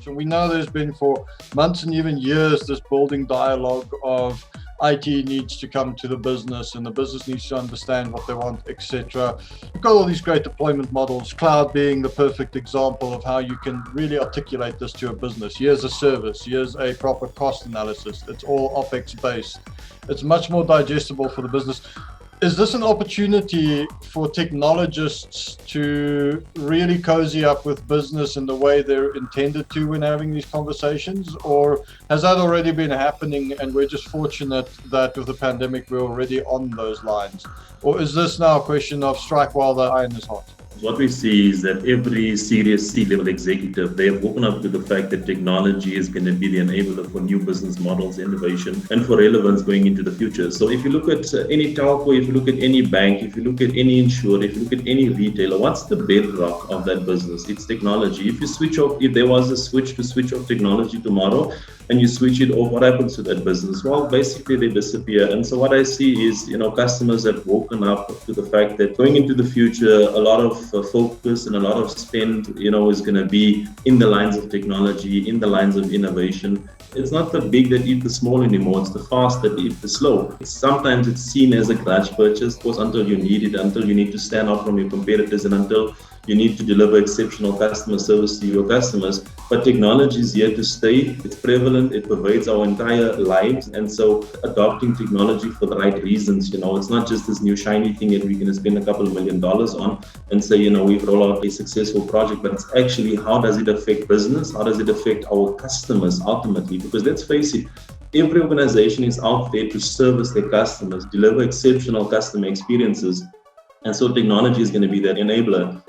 And we know there's been for months and even years this building dialogue of IT needs to come to the business and the business needs to understand what they want, etc. You've got all these great deployment models, cloud being the perfect example of how you can really articulate this to a business. Here's a service, here's a proper cost analysis. It's all OpEx based. It's much more digestible for the business. Is this an opportunity for technologists to really cozy up with business in the way they're intended to when having these conversations? Or has that already been happening and we're just fortunate that with the pandemic we're already on those lines? Or is this now a question of strike while the iron is hot? What we see is that every serious C-level executive, they have woken up to the fact that technology is going to be the enabler for new business models, innovation, and for relevance going into the future. So if you look at any telco, if you look at any bank, if you look at any insurer, if you look at any retailer, what's the bedrock of that business? It's technology. If you switch off, if there was a switch off technology tomorrow, and you switch it off, what happens to that business? Well, basically they disappear. And so what I see is, customers have woken up to the fact that going into the future, a lot of focus and a lot of spend, is going to be in the lines of technology, in the lines of innovation. It's not the big that eat the small anymore. It's the fast that eat the slow. Sometimes it's seen as a grudge purchase, of course, until you need it, until you need to stand out from your competitors, and until you need to deliver exceptional customer service to your customers. But technology is here to stay. It's prevalent. It pervades our entire lives. And so adopting technology for the right reasons, it's not just this new shiny thing that we're going to spend a couple of $1 million on and say, we've rolled out a successful project, but it's actually how does it affect business? How does it affect our customers ultimately? Because let's face it, every organization is out there to service their customers, deliver exceptional customer experiences. And so technology is going to be that enabler.